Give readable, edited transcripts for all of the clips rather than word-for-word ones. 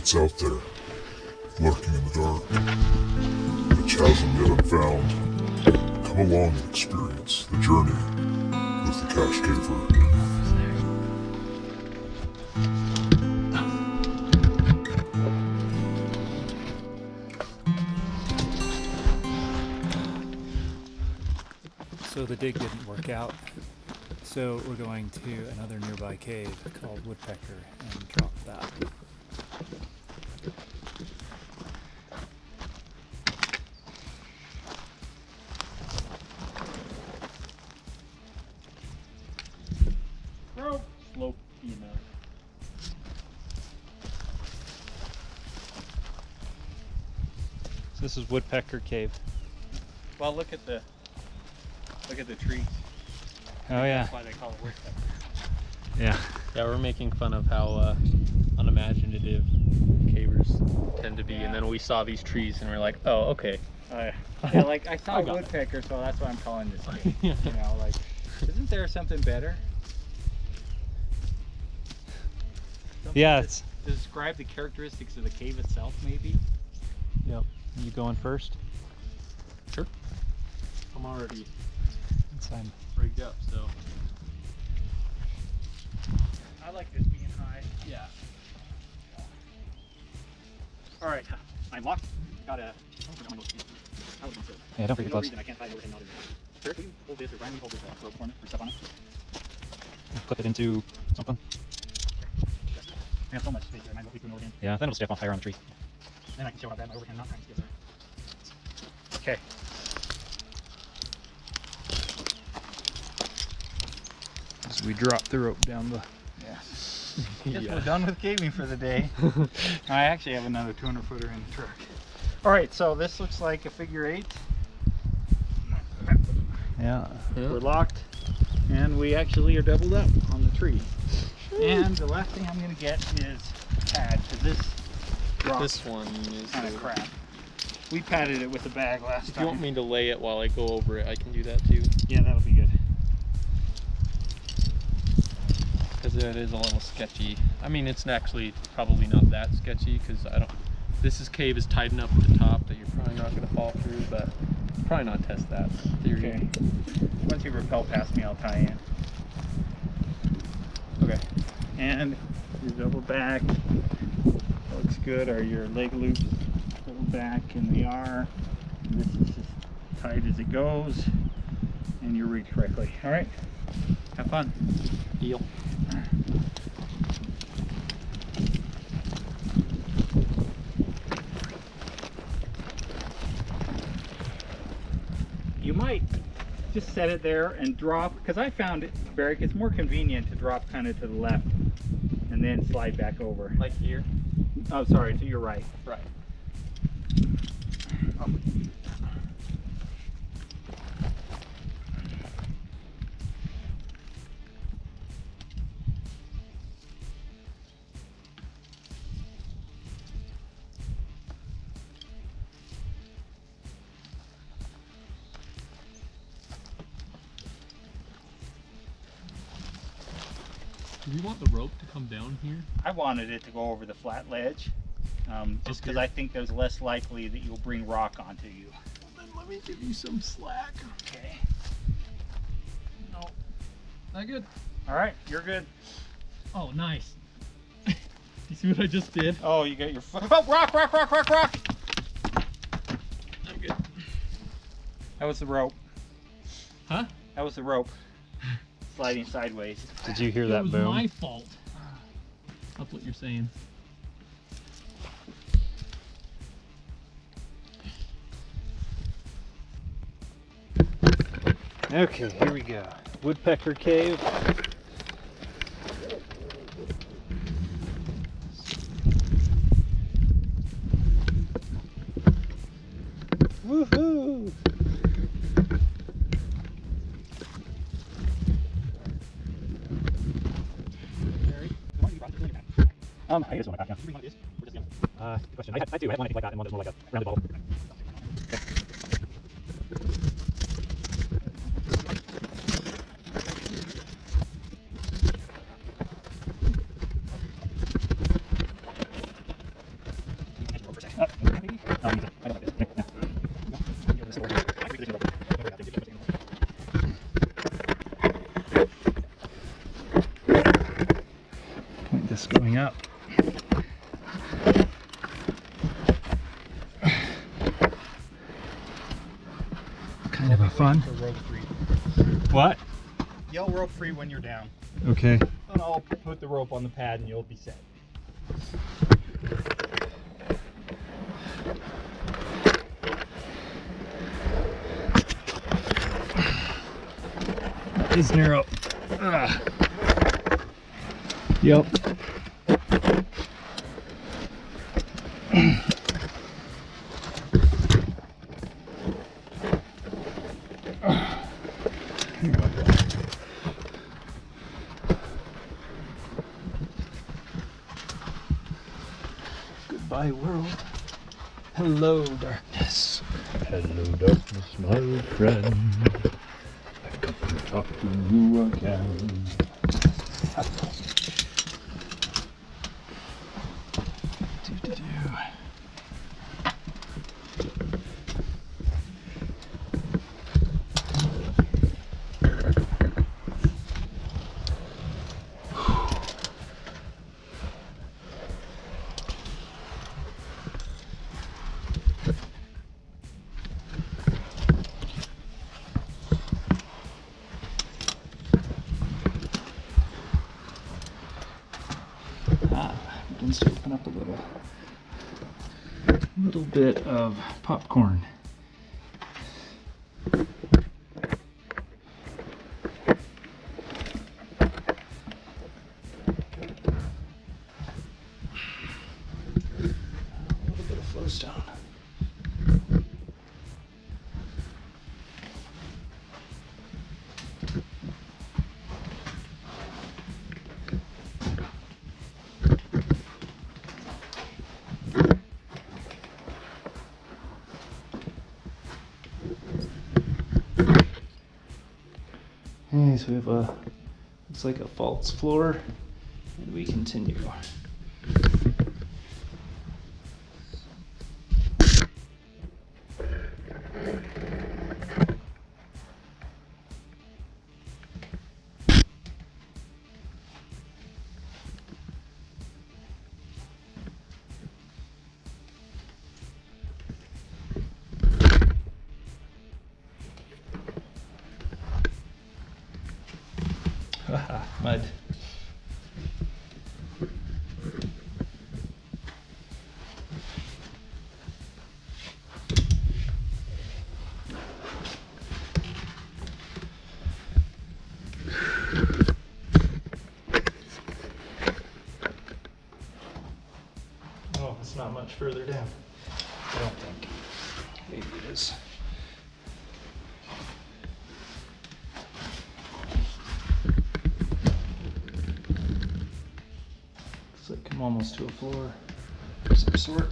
It's out there, lurking in the dark, the chasm yet unfound. Come along and experience the journey with the Cache Caver. So the dig didn't work out, so we're going to another nearby cave called Woodpecker and drop that. Slope enough. So this is Woodpecker Cave. Well, look at the trees. Oh yeah. That's why they call it Woodpecker. Yeah. Yeah, we're making fun of how unimaginative cavers tend to be, and then we saw these trees and we're like, oh, okay. Yeah, like I saw I a got it. woodpecker, so that's why I'm calling this cave. You know, like, isn't there something better? Something Yeah, to it's. describe the characteristics of the cave itself, maybe. Yep. You going first? Sure. I'm already Inside. rigged up, so. I like this being high. Yeah. All right, I'm locked. Got a. Yeah, don't forget gloves. Reason I can't tie everything out of it. Sure, can you hold this, or Brian, hold this rope for me, or stuff on it? Clip it into something. I have so much space here, I might as well keep doing it again. Yeah, then it'll stay up on fire on the tree. Then I can show how bad my overhand knot times gets there. Okay. So we drop the rope down the. Yes. Guess we're done with caving for the day. I actually have another 200 footer in the truck. All right, so this looks like a figure 8. Yeah. We're locked, and we actually are doubled up on the tree. And the last thing I'm going to get is a pad, because this rock This one is kind of crap. We padded it with a bag last If time. you want me to lay it while I go over it, I can do that too. Yeah, that'll be good. Because it is a little sketchy. I mean, it's actually probably not that sketchy because this cave is tight enough at the top that you're probably not going to fall through, but probably not test that theory. Okay. Once you rappel past me, I'll tie in. Okay. And your double back looks good. Are your leg loops double back? And they are. This is as tight as it goes. And you're rigged correctly. All right. Have fun. Deal. You might just set it there and drop, because I found it, Barrick, it's more convenient to drop kind of to the left and then slide back over. Like here? Oh, sorry, to your right. Right. Oh. Do you want the rope to come down here? I wanted it to go over the flat ledge, just because Okay. I think there's less likely that you'll bring rock onto you. Well, then let me give you some slack. Okay. No. Not good. All right, you're good. Oh, nice. You see what I just did? Oh, you got your foot. Oh, rock, rock, rock, rock, rock. I'm good. That was the rope. Huh? That was the rope. Sliding sideways. Did you hear It that was boom? my fault. That's what you're saying. Okay, here we go. Woodpecker Cave. Woohoo! I just want to back down. Good question. I do. I had one I think like that, and one that's more like a rounded ball. Point this going up. Kind of a fun. Rope free. What? Yell rope free when you're down. Okay. And I'll put the rope on the pad and you'll be set. It's narrow. Yep. Goodbye, world. Hello, darkness. Hello, darkness, my old friend. I've come to talk to you again. Do-do-do. Begins to open up a little bit of popcorn. A little bit of flowstone. Okay, so we have a, looks like a false floor, and we continue. Haha, mud. Oh, it's not much further down. I don't think. Maybe it is. Looks like I'm almost to a floor of some sort.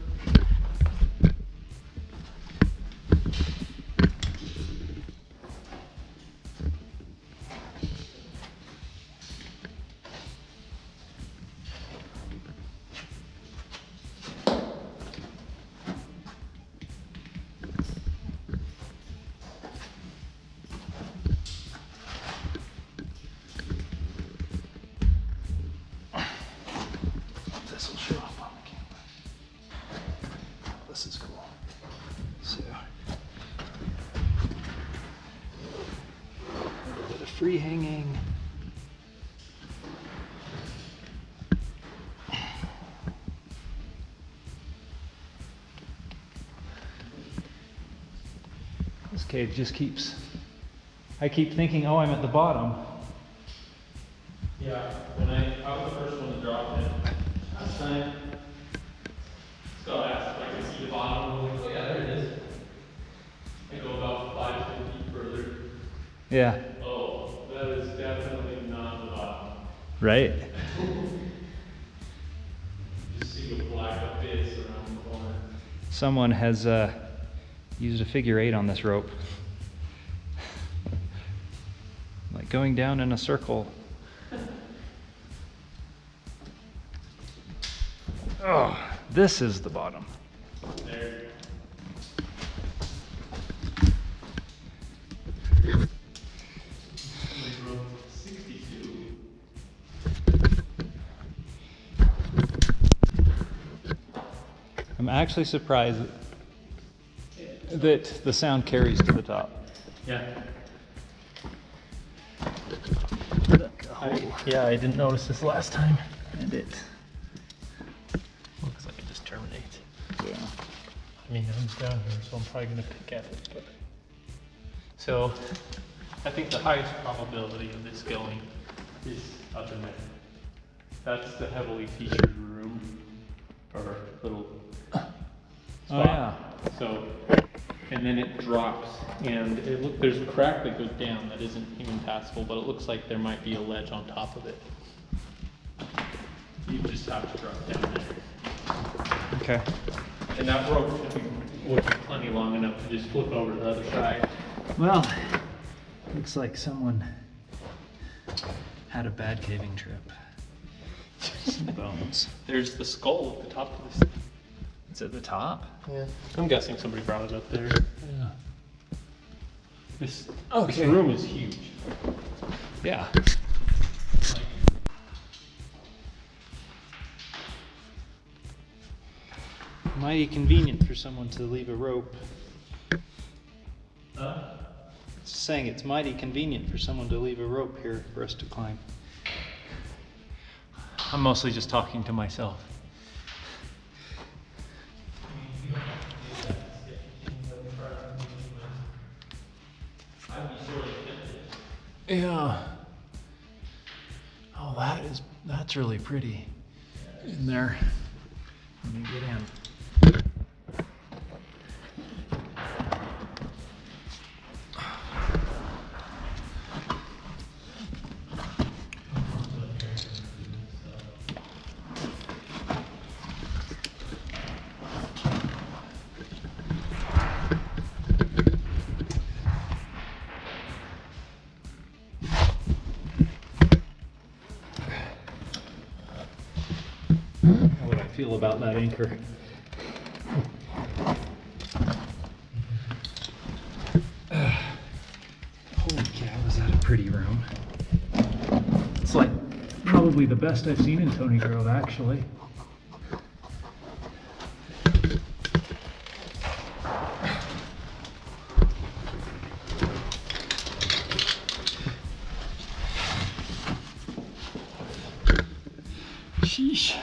This will show up on the camera. This is cool. So, a little bit of free hanging. This cave just keeps, I keep thinking, oh, I'm at the bottom. Yeah, I was the first one to drop it last time. Scott asked if I could see the bottom, and I was like, oh yeah, there it is. I go about 5-10 feet further. Yeah, Oh, that is definitely not the bottom. right? Just see the black abyss around the corner. Someone has used a figure 8 on this rope. Like going down in a circle. Oh, this is the bottom. there. Rope 62. I'm actually surprised that the sound carries to the top. Yeah. Yeah, I didn't notice this last time. And it. Looks like it just terminates. Yeah. I mean, I'm down here, so I'm probably gonna pick at it. But... So, I think the highest probability of this going is up in there. That's the heavily featured room, or little spot. Oh yeah. So, and then it drops, and there's a crack that goes down that isn't even passable, but it looks like there might be a ledge on top of it. You just have to drop down there. Okay. And that rope would be plenty long enough to just flip over to the other side. Well, looks like someone had a bad caving trip. Some bones. There's the skull at the top of this. It's at the top? Yeah. I'm guessing somebody brought it up there. Yeah. This Okay. room is huge. Yeah. Like, Mighty convenient for someone to leave a rope. Just saying it's mighty convenient for someone to leave a rope here for us to climb. I'm mostly just talking to myself. Yeah. Oh, that's really pretty in there. Let me get in. How would I feel about that anchor? Holy cow, is that a pretty room? It's like probably the best I've seen in Tony Grove, actually. Sheesh.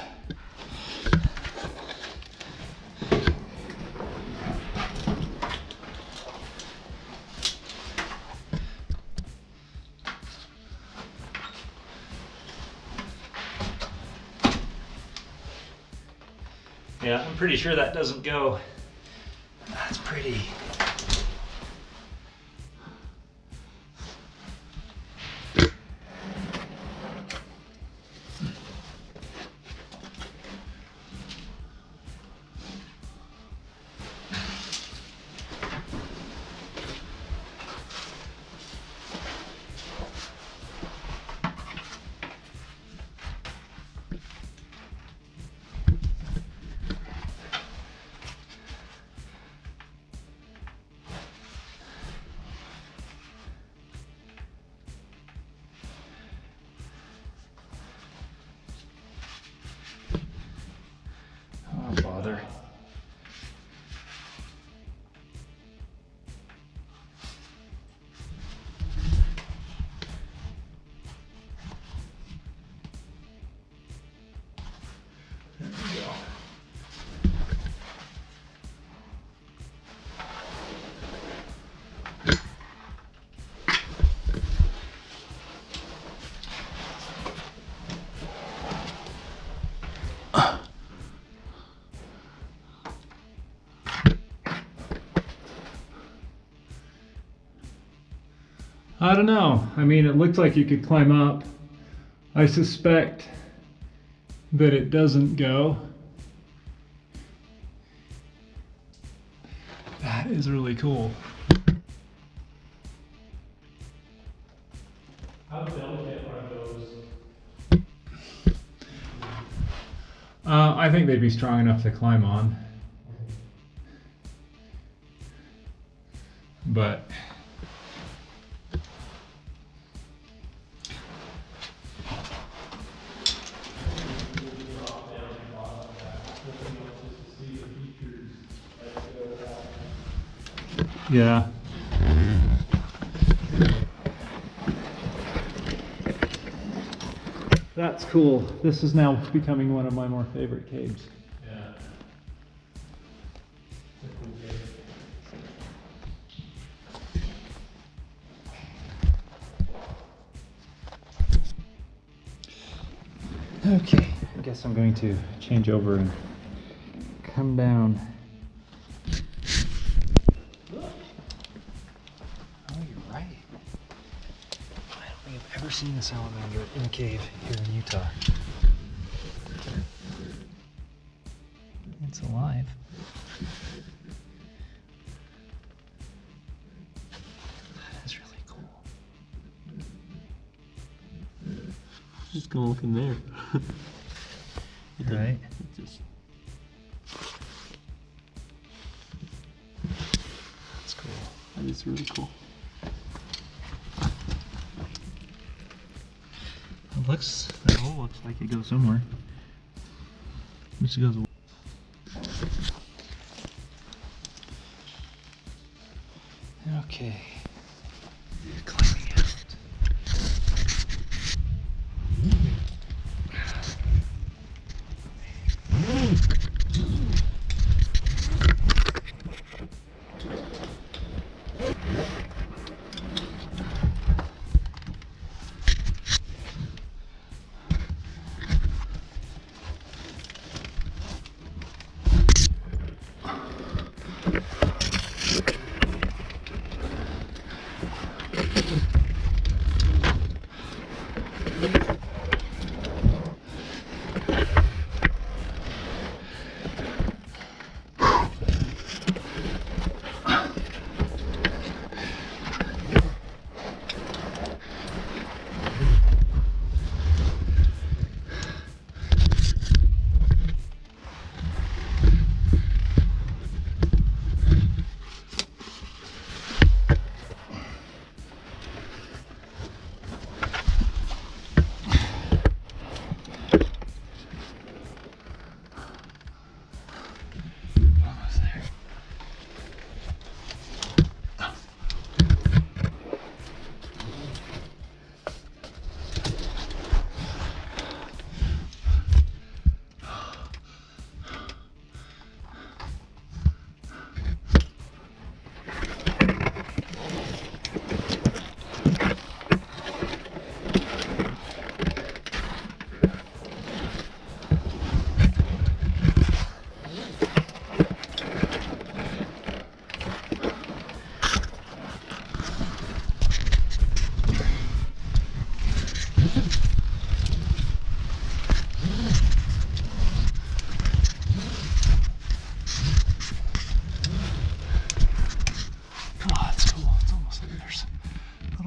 Yeah, I'm pretty sure that doesn't go. That's pretty. Oh, bother. There we go. I don't know. I mean, it looks like you could climb up. I suspect that it doesn't go. That is really cool. how delicate are those? I think they'd be strong enough to climb on. but yeah. That's cool. This is now becoming one of my more favorite caves. Yeah. Okay, I guess I'm going to change over and come down. Oh, you're right. I don't think I've ever seen a salamander in a cave here in Utah. It's alive. That is really cool. Just gonna look in there. Right? It just That's cool. that is really cool. That hole looks like it goes somewhere. This goes. Okay. Climbing out.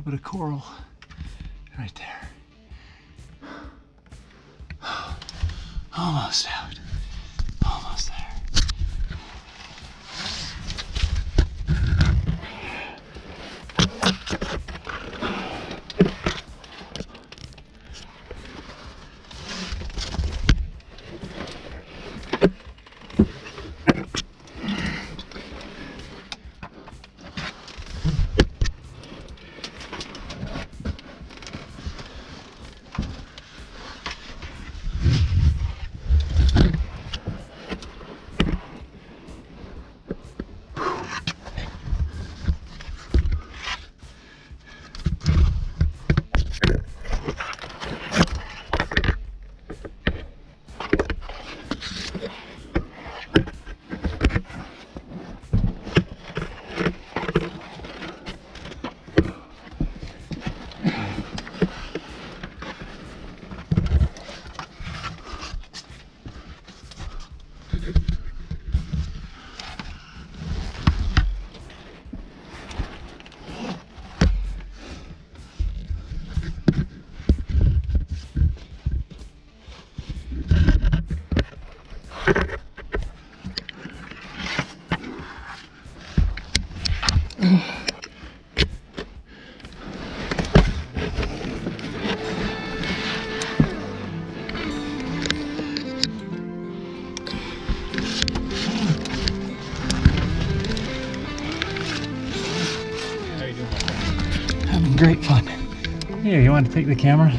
Bit of coral right there. Almost out. Almost there. great fun. Here, you want to take the camera?